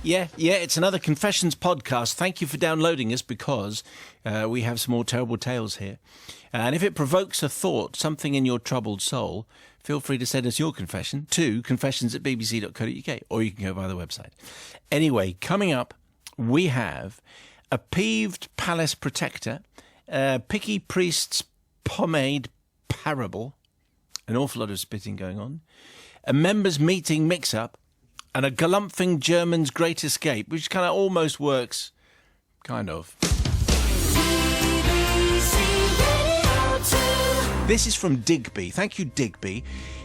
Yeah, it's another Confessions podcast. Thank you for downloading us because we have some more terrible tales here. And if it provokes a thought, something in your troubled soul, feel free to send us your confession to confessions@bbc.co.uk, or you can go via the website. Anyway, coming up, we have a peeved palace protector, a picky priest's pomade parable, an awful lot of spitting going on, a members' meeting mix-up, and a galumphing German's great escape, which kind of almost works, kind of. This is from Digby. Thank you, Digby.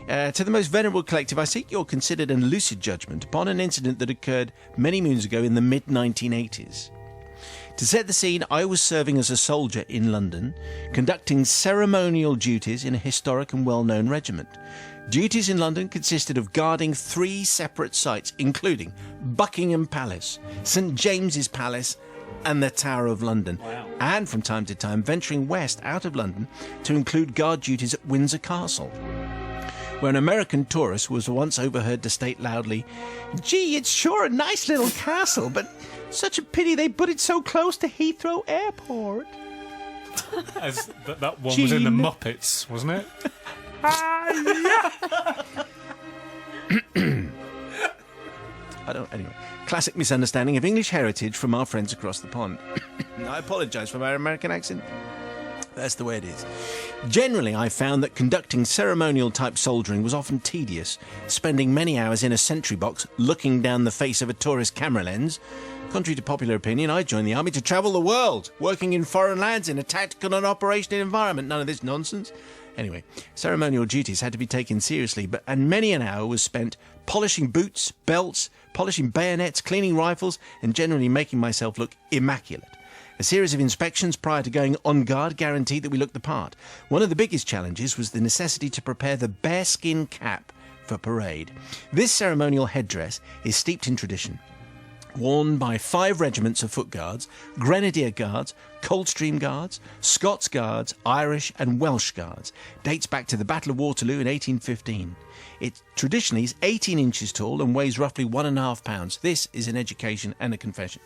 To the most venerable collective, I seek your considered and lucid judgment upon an incident that occurred many moons ago in the mid-1980s. To set the scene, I was serving as a soldier in London, conducting ceremonial duties in a historic and well-known regiment. Duties in London consisted of guarding 3 separate sites, including Buckingham Palace, St James's Palace, and the Tower of London. Wow. And from time to time venturing west out of London to include guard duties at Windsor Castle, where an American tourist was once overheard to state loudly, "Gee, it's sure a nice little castle, but such a pity they put it so close to Heathrow Airport." As that one was in the Muppets, wasn't it? Anyway, classic misunderstanding of English heritage from our friends across the pond. I apologise for my American accent. That's the way it is. Generally, I found that conducting ceremonial-type soldiering was often tedious, spending many hours in a sentry box looking down the face of a tourist camera lens. Contrary to popular opinion, I joined the army to travel the world, working in foreign lands in a tactical and operational environment. None of this nonsense. Anyway, ceremonial duties had to be taken seriously, and many an hour was spent polishing boots, belts, polishing bayonets, cleaning rifles, and generally making myself look immaculate. A series of inspections prior to going on guard guaranteed that we looked the part. One of the biggest challenges was the necessity to prepare the bearskin cap for parade. This ceremonial headdress is steeped in tradition, worn by 5 regiments of foot guards, Grenadier Guards, Coldstream Guards, Scots Guards, Irish and Welsh Guards. Dates back to the Battle of Waterloo in 1815. It traditionally is 18 inches tall and weighs roughly 1.5 pounds. This is an education and a confession.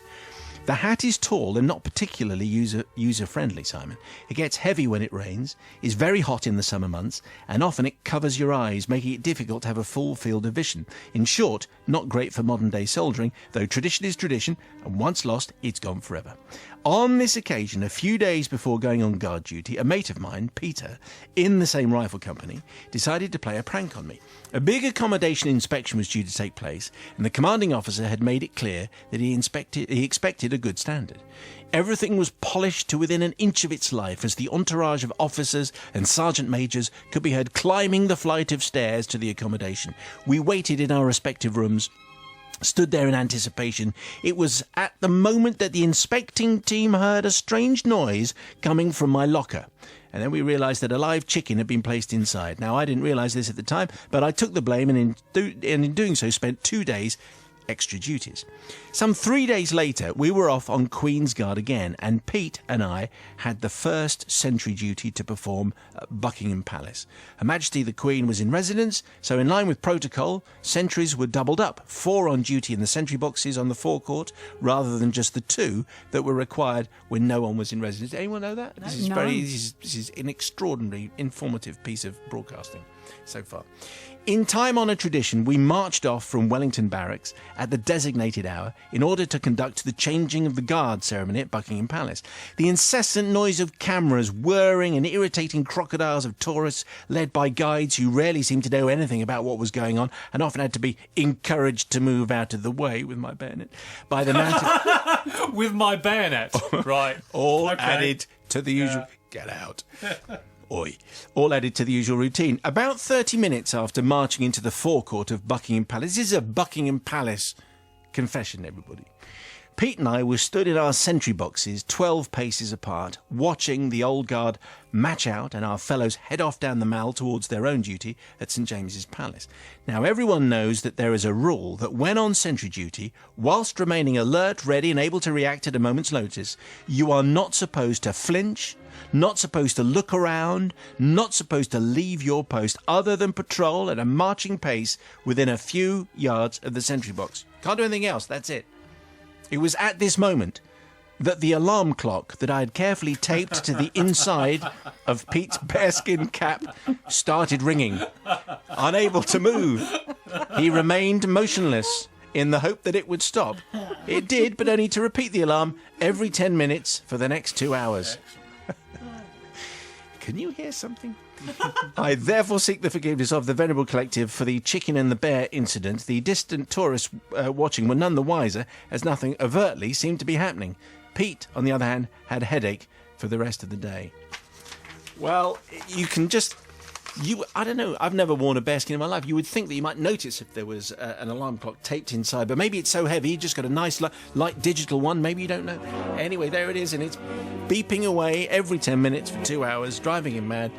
The hat is tall and not particularly user-friendly, Simon. It gets heavy when it rains, is very hot in the summer months, and often it covers your eyes, making it difficult to have a full field of vision. In short, not great for modern-day soldiering, though tradition is tradition, and once lost, it's gone forever. On this occasion, a few days before going on guard duty, a mate of mine, Peter, in the same rifle company, decided to play a prank on me. A big accommodation inspection was due to take place, and the commanding officer had made it clear that he expected a good standard. Everything was polished to within an inch of its life as the entourage of officers and sergeant majors could be heard climbing the flight of stairs to the accommodation. We waited in our respective rooms, stood there in anticipation. It was at the moment that the inspecting team heard a strange noise coming from my locker. And then we realised that a live chicken had been placed inside. Now, I didn't realise this at the time, but I took the blame and in doing so spent 2 days extra duties. Some 3 days later, we were off on Queen's Guard again, and Pete and I had the first sentry duty to perform at Buckingham Palace. Her Majesty the Queen was in residence, so in line with protocol, sentries were doubled up, 4 on duty in the sentry boxes on the forecourt, rather than just the 2 that were required when no one was in residence. Did anyone know that? No. This is an extraordinarily informative piece of broadcasting so far. In time-honoured tradition, we marched off from Wellington Barracks at the designated hour in order to conduct the changing of the guard ceremony at Buckingham Palace. The incessant noise of cameras whirring and irritating crocodiles of tourists led by guides who rarely seemed to know anything about what was going on and often had to be encouraged to move out of the way with my bayonet by the mountain. With my bayonet, right. All added to the usual... Get out. Oi. All added to the usual routine. About 30 minutes after marching into the forecourt of Buckingham Palace, this is a Buckingham Palace confession, everybody, Pete and I were stood in our sentry boxes 12 paces apart, watching the old guard match out and our fellows head off down the Mall towards their own duty at St James's Palace. Now, everyone knows that there is a rule that when on sentry duty, whilst remaining alert, ready and able to react at a moment's notice, you are not supposed to flinch, not supposed to look around, not supposed to leave your post other than patrol at a marching pace within a few yards of the sentry box. Can't do anything else, that's it. It was at this moment that the alarm clock that I had carefully taped to the inside of Pete's bearskin cap started ringing. Unable to move, he remained motionless in the hope that it would stop. It did, but only to repeat the alarm every 10 minutes for the next 2 hours. Can you hear something? I therefore seek the forgiveness of the Venerable Collective for the chicken and the bear incident. The distant tourists watching were none the wiser, as nothing overtly seemed to be happening. Pete, on the other hand, had a headache for the rest of the day. Well, you can just... I don't know, I've never worn a bearskin in my life. You would think that you might notice if there was an alarm clock taped inside, but maybe it's so heavy, you just got a nice light digital one, maybe you don't know. Anyway, there it is, and it's beeping away every 10 minutes for 2 hours, driving him mad.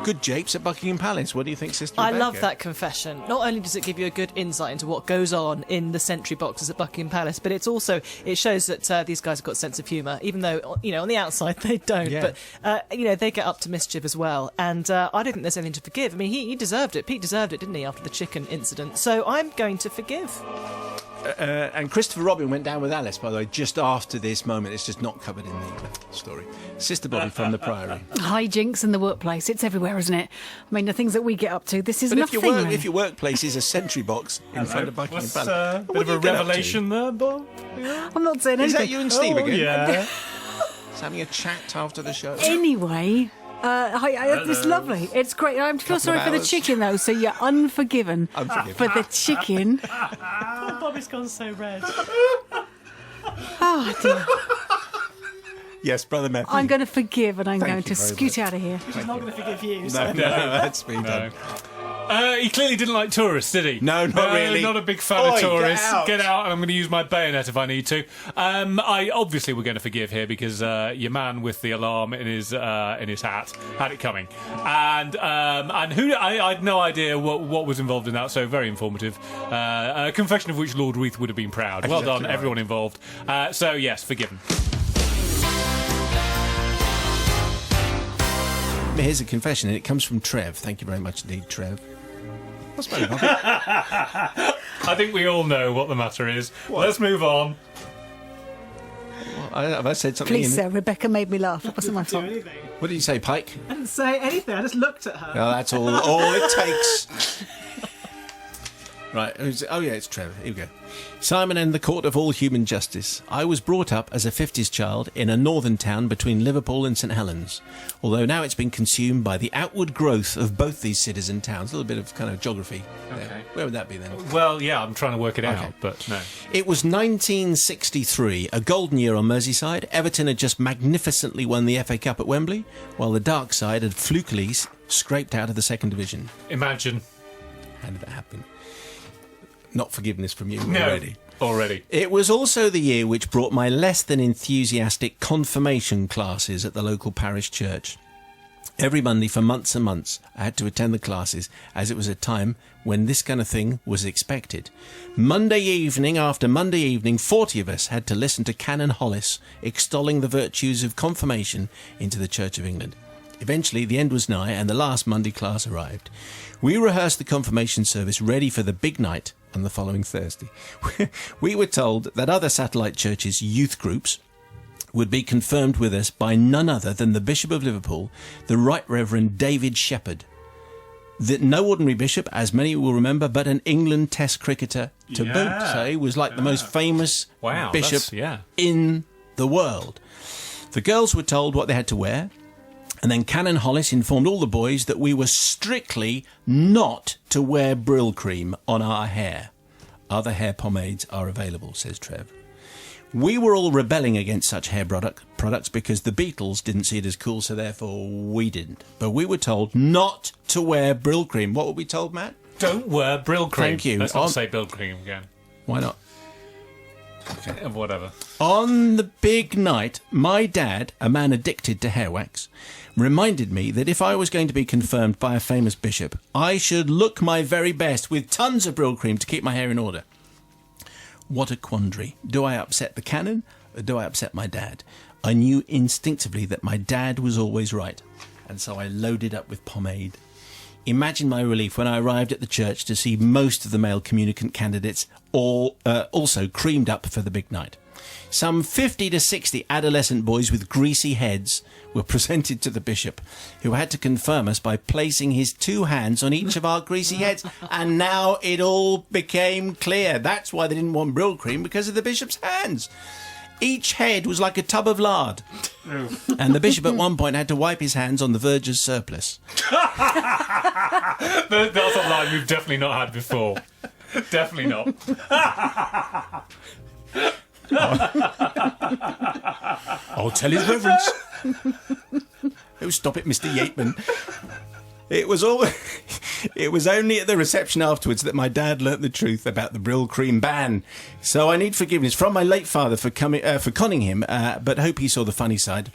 Good japes at Buckingham Palace. What do you think, Sister Rebecca? I love that confession. Not only does it give you a good insight into what goes on in the sentry boxes at Buckingham Palace, but it shows that these guys have got a sense of humour, even though, on the outside they don't. Yeah. But, they get up to mischief as well. And I don't think there's anything to forgive. I mean, he deserved it. Pete deserved it, didn't he, after the chicken incident? So I'm going to forgive. And Christopher Robin went down with Alice, by the way, just after this moment. It's just not covered in the story. Sister Bobby from the Priory. Hijinks in the workplace. It's everywhere, isn't it? I mean, the things that we get up to, this is nothing. But if your workplace is a sentry box in front of Buckingham Palace... Bit of a revelation there, Bob. Yeah. I'm not saying anything. Is that you and Steve again? Yeah. Just having a chat after the show. Anyway... it's lovely. It's great. I feel sorry for the chicken, though, so you're unforgiven. For the chicken. Bobby's gone so red. Oh, dear. Yes, Brother Matthew. I'm going to forgive and I'm going you to very scoot much. out of here. She's not going to forgive you. No, that's me done. He clearly didn't like tourists, did he? No, not really. Not a big fan of tourists. Get out. And I'm going to use my bayonet if I need to. I obviously we're going to forgive here because your man with the alarm in his hat had it coming, and who I had no idea what was involved in that. So very informative. A confession of which Lord Reith would have been proud. Well done, right. everyone involved. So yes, forgiven. Here's a confession, and it comes from Trev. Thank you very much indeed, Trev. What's the matter, Bobby? I think we all know what the matter is. What? Let's move on. Have I said something? Please, sir, Rebecca made me laugh. It wasn't my fault. What did you say, Pike? I didn't say anything. I just looked at her. Oh, that's all it takes. Right. Oh, yeah, it's Trevor. Here we go. Simon and the Court of All Human Justice. I was brought up as a 50s child in a northern town between Liverpool and St Helens, although now it's been consumed by the outward growth of both these cities and towns. A little bit of kind of geography there. Okay. Where would that be then? Well, yeah, I'm trying to work it Okay. out, but no. It was 1963, a golden year on Merseyside. Everton had just magnificently won the FA Cup at Wembley, while the dark side had flukily scraped out of the second division. Imagine. How did that happen? Not forgiveness from you already. It was also the year which brought my less than enthusiastic confirmation classes at the local parish church. Every Monday for months and months I had to attend the classes, as it was a time when this kind of thing was expected. Monday evening after Monday evening, 40 of us had to listen to Canon Hollis extolling the virtues of confirmation into the Church of England. Eventually, the end was nigh, and the last Monday class arrived. We rehearsed the confirmation service ready for the big night on the following Thursday. We were told that other satellite churches' youth groups would be confirmed with us by none other than the Bishop of Liverpool, the Right Reverend David Shepherd. No ordinary bishop, as many will remember, but an England Test cricketer to boot. So he was like the most famous bishop in the world. The girls were told what they had to wear. And then Canon Hollis informed all the boys that we were strictly not to wear Brill cream on our hair. Other hair pomades are available, says Trev. We were all rebelling against such hair products because the Beatles didn't see it as cool, so therefore we didn't. But we were told not to wear Brill cream. What were we told, Matt? Don't wear Brill cream. Thank you. Let's not say Brill cream again. Why not? Okay. Whatever. On the big night, my dad, a man addicted to hair wax, reminded me that if I was going to be confirmed by a famous bishop, I should look my very best with tons of Brill cream to keep my hair in order. What a quandary. Do I upset the canon or do I upset my dad? I knew instinctively that my dad was always right, and so I loaded up with pomade. Imagine my relief when I arrived at the church to see most of the male communicant candidates all also creamed up for the big night. Some 50 to 60 adolescent boys with greasy heads were presented to the bishop, who had to confirm us by placing his 2 hands on each of our greasy heads. And now it all became clear. That's why they didn't want brill cream, because of the bishop's hands. Each head was like a tub of lard. And the bishop at one point had to wipe his hands on the verger's surplice. That's a line we've definitely not had before. Definitely not. I'll tell his reverence. Oh, stop it, Mr. Yateman. It was only at the reception afterwards that my dad learnt the truth about the brill cream ban. So I need forgiveness from my late father for conning him, but hope he saw the funny side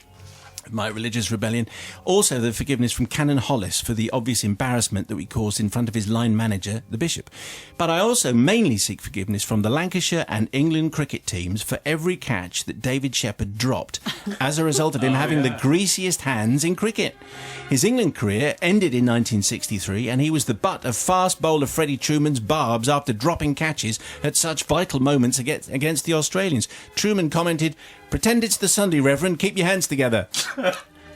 of my religious rebellion. Also, the forgiveness from Canon Hollis for the obvious embarrassment that we caused in front of his line manager, the bishop. But I also mainly seek forgiveness from the Lancashire and England cricket teams for every catch that David Shepherd dropped as a result of him having the greasiest hands in cricket. His England career ended in 1963, and he was the butt of fast bowler Freddie Truman's barbs after dropping catches at such vital moments against the Australians. Truman commented, "Pretend it's the Sunday, Reverend. Keep your hands together."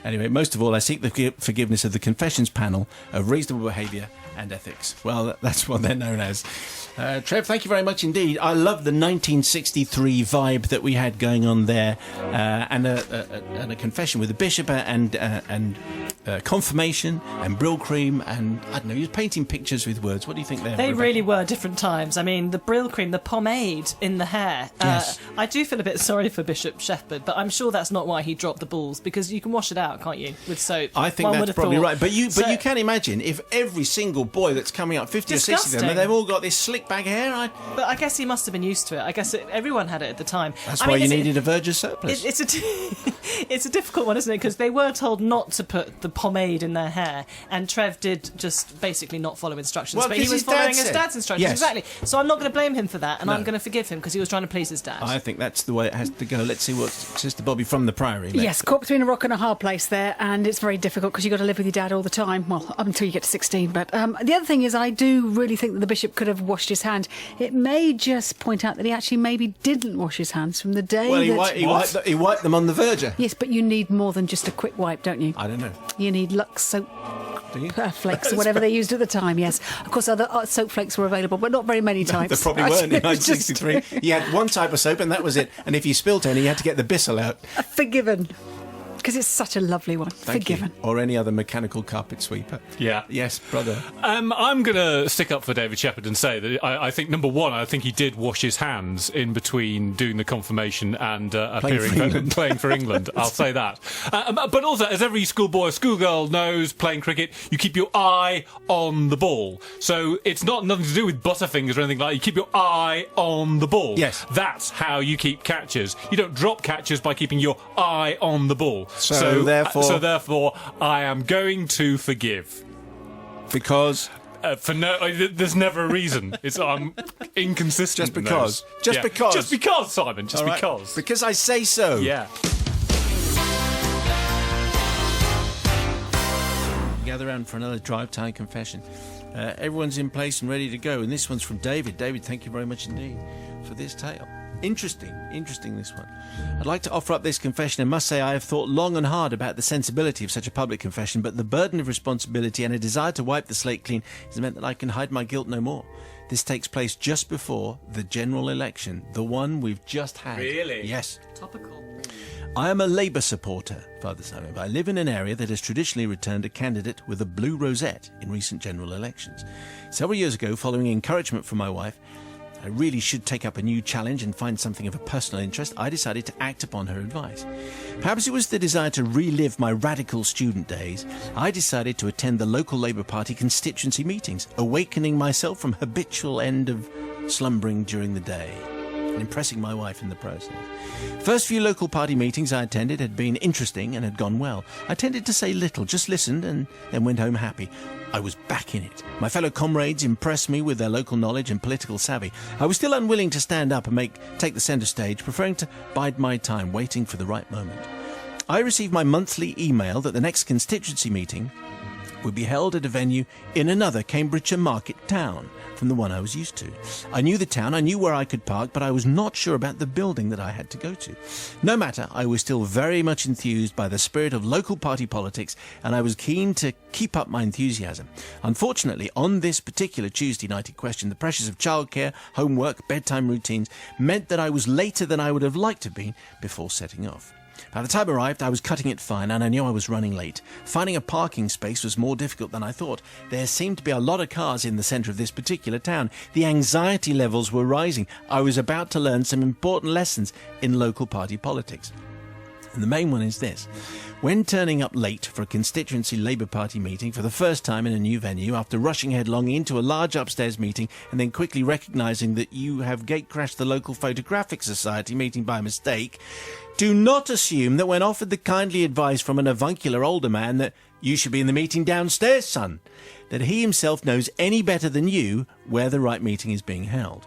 Anyway, most of all, I seek the forgiveness of the Confessions Panel of Reasonable Behaviour and Ethics. Well, that's what they're known as. Trev, thank you very much indeed. I love the 1963 vibe that we had going on there, and a confession with the bishop and confirmation and brill cream, and I don't know, he was painting pictures with words. What do you think there? They Rebecca? really were different times. I mean, the brill cream, the pomade in the hair. Yes. I do feel a bit sorry for Bishop Shepherd, but I'm sure that's not why he dropped the balls, because you can wash it out, can't you, with soap? I think One would that's have probably thought. right. But you can imagine if every single boy that's coming up, 50 or 60 of them, Disgusting. they've all got this slick back hair. But I guess he must have been used to it. I guess everyone had it at the time. That's why you needed a verger's surplice. It's a difficult one, isn't it? Because they were told not to put the pomade in their hair, and Trev did just basically not follow instructions. Well, but he 'cause was his dad following his said. dad's instructions. Yes. Exactly. So I'm not going to blame him for that, and No. I'm going to forgive him because he was trying to please his dad. I think that's the way it has to go. Let's see what Sister Bobby from the Priory makes. Yes, caught between a rock and a hard place there, and it's very difficult because you've got to live with your dad all the time. Well, up until you get to 16. But the other thing is, I do really think that the bishop could have washed his hand. It may just point out that he actually maybe didn't wash his hands from the day Well, that... he wiped them on the verger. Yes, but you need more than just a quick wipe, don't you? I don't know. You need Lux soap Do you? flakes or whatever they used at the time, yes. Of course, other soap flakes were available, but not very many types. There probably weren't in It was just 1963. You had one type of soap and that was it. And if you spilt any, you had to get the Bissell out. Forgiven. Because it's such a lovely one. Thank Forgiven. you. Or any other mechanical carpet sweeper. Yeah. Yes, brother. I'm going to stick up for David Shepherd and say that I think, number one, I think he did wash his hands in between doing the confirmation and playing for England. I'll say that. But also, as every schoolboy or schoolgirl knows, playing cricket, you keep your eye on the ball. So it's not nothing to do with butterfingers or anything like that. You keep your eye on the ball. Yes. That's how you keep catches. You don't drop catches by keeping your eye on the ball. So therefore, I am going to forgive. Because... There's never a reason. I'm inconsistent. Just because. Just because, Simon. Just All right. because. Because I say so. Yeah. Gather around for another drive time confession. Everyone's in place and ready to go, and this one's from David. David, thank you very much indeed for this tale. Interesting this one. I'd like to offer up this confession and must say I have thought long and hard about the sensibility of such a public confession, but the burden of responsibility and a desire to wipe the slate clean has meant that I can hide my guilt no more. This takes place just before the general election, the one we've just had. Really? Yes. Topical. I am a Labour supporter, Father Simon, but I live in an area that has traditionally returned a candidate with a blue rosette in recent general elections. Several years ago, following encouragement from my wife, I really should take up a new challenge and find something of a personal interest, I decided to act upon her advice. Perhaps it was the desire to relive my radical student days. I decided to attend the local Labour Party constituency meetings, awakening myself from habitual end of slumbering during the day, and impressing my wife in the process. First few local party meetings I attended had been interesting and had gone well. I tended to say little, just listened and then went home happy. I was back in it. My fellow comrades impressed me with their local knowledge and political savvy. I was still unwilling to stand up and take the centre stage, preferring to bide my time, waiting for the right moment. I received my monthly email that the next constituency meeting would be held at a venue in another Cambridgeshire market town from the one I was used to. I knew the town, I knew where I could park, but I was not sure about the building that I had to go to. No matter, I was still very much enthused by the spirit of local party politics, and I was keen to keep up my enthusiasm. Unfortunately, on this particular Tuesday night in question, the pressures of childcare, homework, bedtime routines meant that I was later than I would have liked to have been before setting off. By the time I arrived, I was cutting it fine, and I knew I was running late. Finding a parking space was more difficult than I thought. There seemed to be a lot of cars in the centre of this particular town. The anxiety levels were rising. I was about to learn some important lessons in local party politics. And the main one is this. When turning up late for a constituency Labour Party meeting for the first time in a new venue, after rushing headlong into a large upstairs meeting and then quickly recognising that you have gate-crashed the local Photographic Society meeting by mistake, do not assume that when offered the kindly advice from an avuncular older man that you should be in the meeting downstairs, son, that he himself knows any better than you where the right meeting is being held.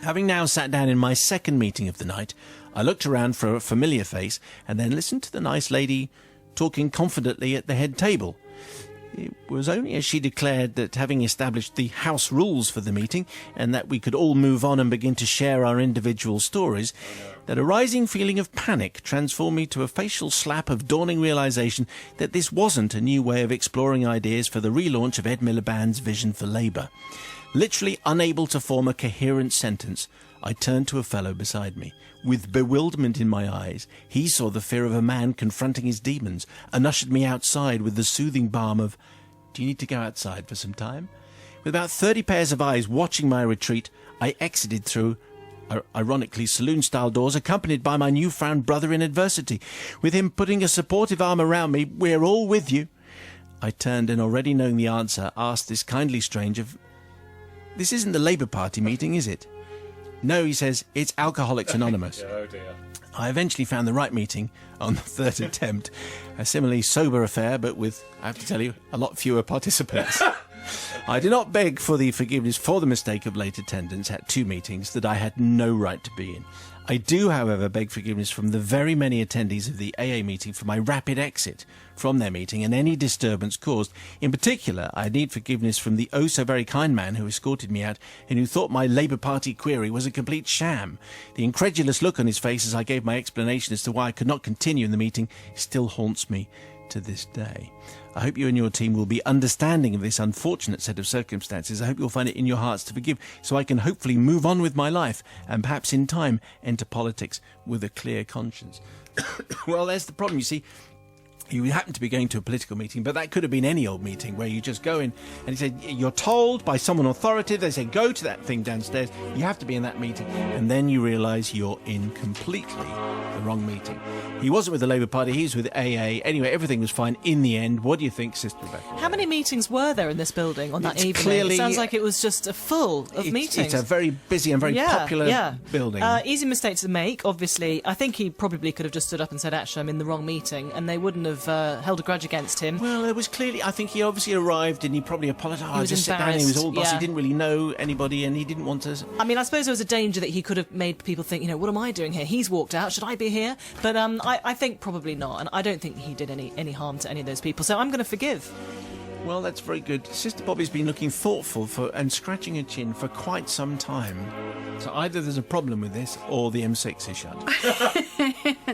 Having now sat down in my second meeting of the night, I looked around for a familiar face and then listened to the nice lady talking confidently at the head table. It was only as she declared that, having established the house rules for the meeting and that we could all move on and begin to share our individual stories, that a rising feeling of panic transformed me to a facial slap of dawning realisation that this wasn't a new way of exploring ideas for the relaunch of Ed Miliband's vision for Labour. Literally unable to form a coherent sentence, I turned to a fellow beside me. With bewilderment in my eyes, he saw the fear of a man confronting his demons and ushered me outside with the soothing balm of, "Do you need to go outside for some time?" With about 30 pairs of eyes watching my retreat, I exited through, ironically, saloon-style doors, accompanied by my new-found brother in adversity. With him putting a supportive arm around me, "We're all with you." I turned and, already knowing the answer, asked this kindly stranger, "This isn't the Labour Party meeting, is it?" "No," he says, "it's Alcoholics Anonymous." Oh dear. I eventually found the right meeting on the third attempt. A similarly sober affair, but with, I have to tell you, a lot fewer participants. I do not beg for the forgiveness for the mistake of late attendance at 2 meetings that I had no right to be in. I do, however, beg forgiveness from the very many attendees of the AA meeting for my rapid exit from their meeting and any disturbance caused. In particular, I need forgiveness from the oh-so-very kind man who escorted me out and who thought my Labour Party query was a complete sham. The incredulous look on his face as I gave my explanation as to why I could not continue in the meeting still haunts me to this day. I hope you and your team will be understanding of this unfortunate set of circumstances. I hope you'll find it in your hearts to forgive, so I can hopefully move on with my life and perhaps in time enter politics with a clear conscience. Well, there's the problem, you see. You happen to be going to a political meeting, but that could have been any old meeting where you just go in and he said, you're told by someone authoritative, they say, go to that thing downstairs, you have to be in that meeting, and then you realise you're in completely the wrong meeting. He wasn't with the Labour Party, he was with AA. Anyway, everything was fine in the end. What do you think, Sister Rebecca? How many meetings were there in this building on that It's evening? clearly- It sounds like it was just full of meetings. It's a very busy and very popular building. Easy mistake to make, obviously. I think he probably could have just stood up and said, actually, I'm in the wrong meeting, and they wouldn't have held a grudge against him. Well, it was clearly, I think he obviously arrived and he probably apologised. He was Just sat down, he was embarrassed, all bossy, yeah. he didn't really know anybody and he didn't want to... I mean, I suppose there was a danger that he could have made people think, what am I doing here? He's walked out, should I be here? But I think probably not, and I don't think he did any harm to any of those people, so I'm going to forgive. Well, that's very good. Sister Bobby's been looking thoughtful and scratching her chin for quite some time. So either there's a problem with this or the M6 is shut.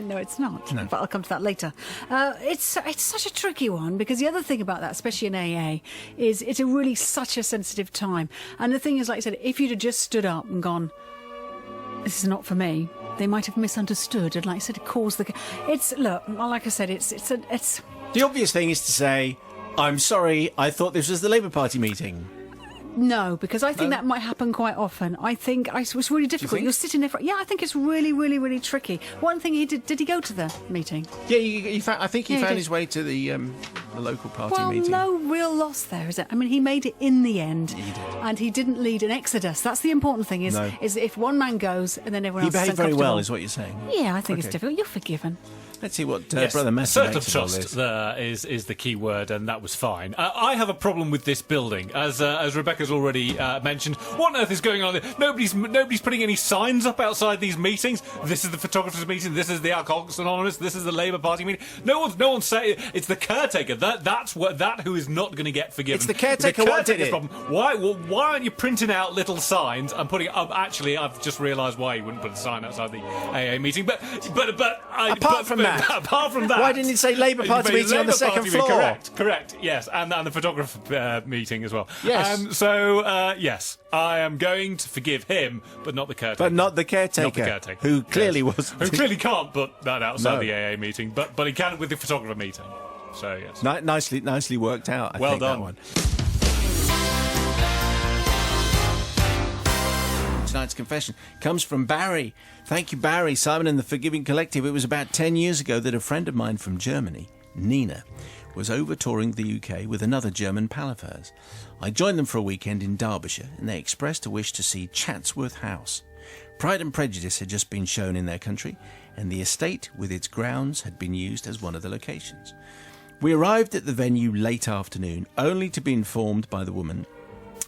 No, it's not. No. But I'll come to that later. It's such a tricky one because the other thing about that, especially in AA, is it's a really such a sensitive time. And the thing is, like I said, if you'd have just stood up and gone, this is not for me, they might have misunderstood and, like I said, caused the... like I said, it's... The obvious thing is to say, I'm sorry, I thought this was the Labour Party meeting. No, because I think that might happen quite often. I think it's really difficult. think? You're sitting there I think it's really, really, really tricky. One thing he did he go to the meeting? Yeah, I think he Yeah, he found did. his way to the local party Well, meeting. no real loss there, is it? I mean, he made it in the end. He did. And he didn't lead an exodus. That's the important thing, is if one man goes and then everyone He else is behaved very uncomfortable. well, is what you're saying. Yeah, I think it's Okay. difficult. You're forgiven. Let's see what Yes, Brother Matthew surplus makes of all trust this. is the key word, and that was fine. I have a problem with this building, as Rebecca's already mentioned. What on earth is going on there? Nobody's putting any signs up outside these meetings. This is the photographers' meeting. This is the Alcoholics Anonymous. This is the Labour Party meeting. No one's saying it's the caretaker. That's who is not going to get forgiven. It's the caretaker. What did it? Problem. Why aren't you printing out little signs and putting up? Actually, I've just realised why you wouldn't put a sign outside the AA meeting. But Apart from that, why didn't it say Labour Party meeting on the second floor? Correct. Yes, and the photographer meeting as well. Yes. Yes, I am going to forgive him, but not the caretaker. But not the caretaker. Not the caretaker. Who clearly was. Who clearly can't put that outside No. the AA meeting, but he can with the photographer meeting. So yes. Nicely worked out. I Well think, done. That one. Tonight's confession comes from Barry. Thank you, Barry. Simon and the Forgiving Collective. It was about 10 years ago that a friend of mine from Germany, Nina, was over touring the UK with another German pal of hers. I joined them for a weekend in Derbyshire, and they expressed a wish to see Chatsworth House. Pride and Prejudice had just been shown in their country, and the estate with its grounds had been used as one of the locations. We arrived at the venue late afternoon, only to be informed by the woman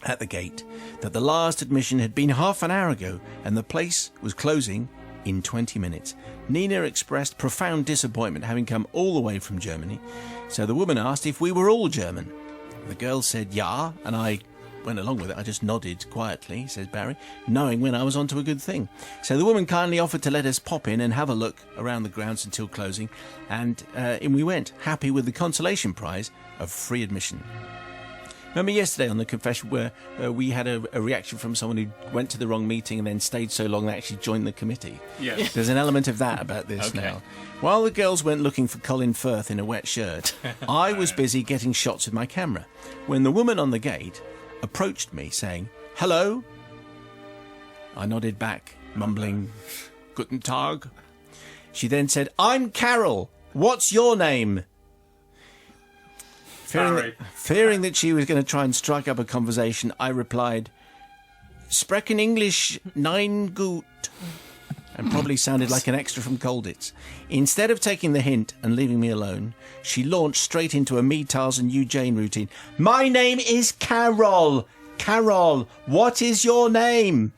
at the gate that the last admission had been half an hour ago and the place was closing in 20 minutes. Nina expressed profound disappointment, having come all the way from Germany, so the woman asked if we were all German. The girl said ja, and I went along with it. I just nodded quietly, says Barry, knowing when I was onto a good thing. So the woman kindly offered to let us pop in and have a look around the grounds until closing, and in we went, happy with the consolation prize of free admission. Remember yesterday on the confession where we had a reaction from someone who went to the wrong meeting and then stayed so long they actually joined the committee? Yes. There's an element of that about this Okay. now. While the girls went looking for Colin Firth in a wet shirt, I was busy getting shots with my camera when the woman on the gate approached me saying, "Hello?" I nodded back, mumbling, "Guten Tag." She then said, "I'm Carol. What's your name?" Fearing that she was going to try and strike up a conversation, I replied, "Sprechen English nein gut," and probably sounded like an extra from Colditz. Instead of taking the hint and leaving me alone, she launched straight into a me, Tarzan, you, Jane routine. "My name is Carol. Carol, what is your name?"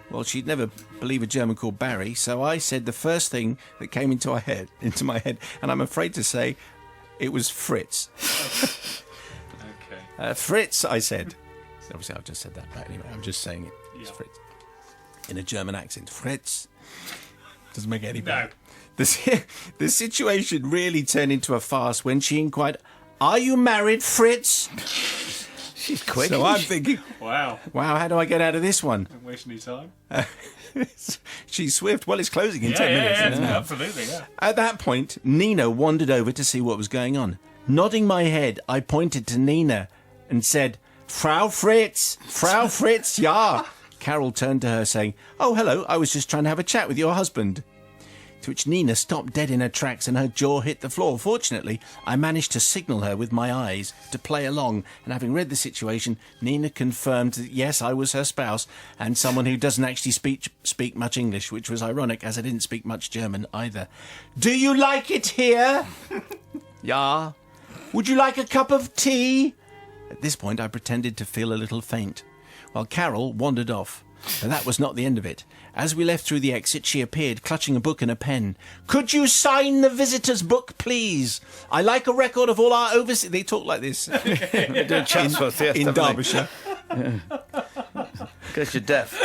Well, she'd never believe a German called Barry, so I said the first thing that came into my head, and I'm afraid to say it was Fritz. Okay. Fritz, I said. Obviously, I've just said that, but anyway, I'm just saying it. It's Yeah. Fritz. In a German accent. Fritz. Doesn't make any No. The situation really turned into a farce when she inquired, "Are you married, Fritz?" She's quick. So I'm thinking, Wow. wow, how do I get out of this one? Don't waste any time. She's swift. Well, it's closing in 10 minutes. isn't it? Absolutely, yeah. At that point, Nina wandered over to see what was going on. Nodding my head, I pointed to Nina and said, "Frau Fritz! Frau Fritz, ja!" Carol turned to her saying, "Oh, hello, I was just trying to have a chat with your husband." To which Nina stopped dead in her tracks and her jaw hit the floor. Fortunately, I managed to signal her with my eyes to play along, and having read the situation, Nina confirmed that yes, I was her spouse and someone who doesn't actually speak much English, which was ironic as I didn't speak much German either. "Do you like it here?" "Ja." "Would you like a cup of tea?" At this point, I pretended to feel a little faint, while Carol wandered off. But that was not the end of it. As we left through the exit, she appeared, clutching a book and a pen. "Could you sign the visitor's book, please? I like a record of all our overseas..." They talk like this They're doing Chatsworth, yes, in definitely. Derbyshire. Because you're deaf.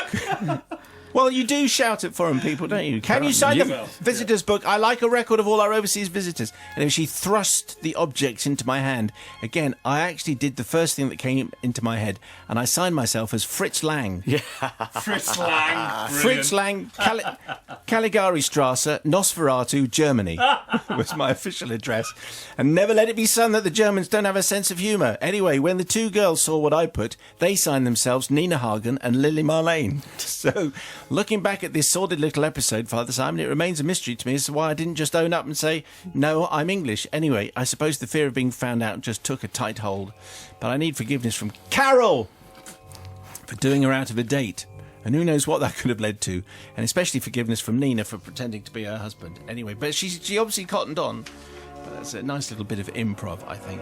Well, you do shout at foreign people, don't you? "Can you sign You the will. visitor's book? I like a record of all our overseas visitors." And if she thrust the objects into my hand, again, I actually did the first thing that came into my head, and I signed myself as Fritz Lang. Fritz Lang. Fritz Lang, Caligari Strasse, Nosferatu, Germany was my official address. And never let it be said that the Germans don't have a sense of humour. Anyway, when the two girls saw what I put, they signed themselves Nina Hagen and Lily Marlene. So, looking back at this sordid little episode, Father Simon, it remains a mystery to me as to why I didn't just own up and say, "No, I'm English." Anyway, I suppose the fear of being found out just took a tight hold. But I need forgiveness from Carol for doing her out of a date And who knows what that could have led to. And especially forgiveness from Nina for pretending to be her husband. Anyway, but she obviously cottoned on. That's a nice little bit of improv, I think.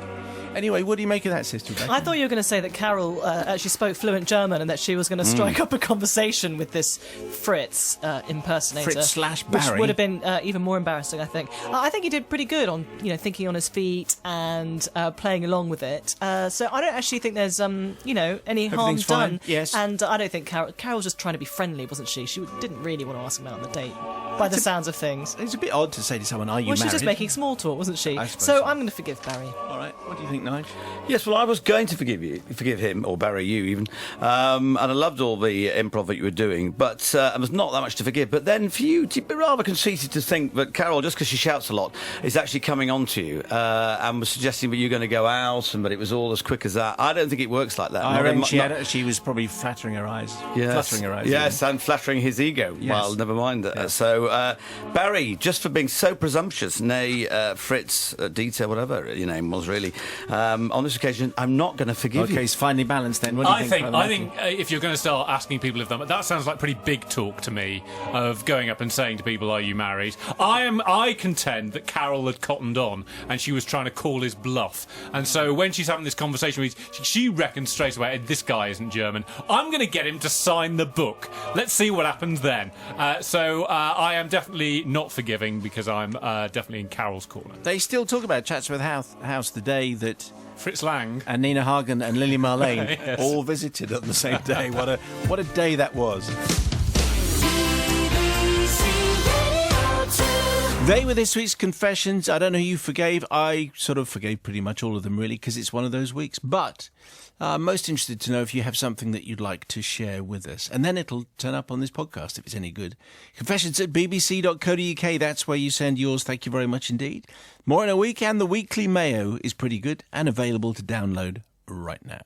Anyway, what do you make of that, Sister Rebecca? I thought you were going to say that Carol actually spoke fluent German and that she was going to strike up a conversation with this Fritz impersonator. Fritz/Barry. Which would have been even more embarrassing, I think. I think he did pretty good on, thinking on his feet and playing along with it. So I don't actually think there's, any harm Everything's fine, done. yes. And I don't think Carol was just trying to be friendly, wasn't she? She didn't really want to ask him out on the date, by the sounds of things. It's a bit odd to say to someone, are you Well, married? she's just making small talk, wasn't she? I suppose So so. I'm going to forgive Barry. All right, what do you think, Nige? Yes, well, I was going to forgive him, or Barry, you even, and I loved all the improv that you were doing, but there was not that much to forgive. But then for you, to be rather conceited to think that Carol, just because she shouts a lot, is actually coming on to you and was suggesting that you're going to go out, and but it was all as quick as that. I don't think it works like that. I Not in reckon my- she was probably flattering her eyes. Yes. Fluttering her eyes. Yes, and flattering his ego. Yes. Well, never mind that. Yes. So, Barry, just for being so presumptuous, nay, Fritz, Dieter, whatever your name was really, on this occasion, I'm not going to forgive you. Okay, it's finely balanced then. What do you think? I think if you're going to start asking people if that sounds like pretty big talk to me, of going up and saying to people, "Are you married?" I contend that Carol had cottoned on and she was trying to call his bluff, and so when she's having this conversation with, she reckons straight away, "This guy isn't German. I'm going to get him to sign the book. Let's see what happens then." So I am definitely not forgiving because I'm definitely in Carol's corner. They still talk about Chatsworth House the day that Fritz Lang. and Nina Hagen and Lily Marlene Yes. all visited on the same day. What a day that was. They were this week's confessions. I don't know who you forgave. I sort of forgave pretty much all of them, really, because it's one of those weeks. But I'm most interested to know if you have something that you'd like to share with us. And then it'll turn up on this podcast if it's any good. Confessions at bbc.co.uk. That's where you send yours. Thank you very much indeed. More in a week, and the Weekly Mayo is pretty good and available to download right now.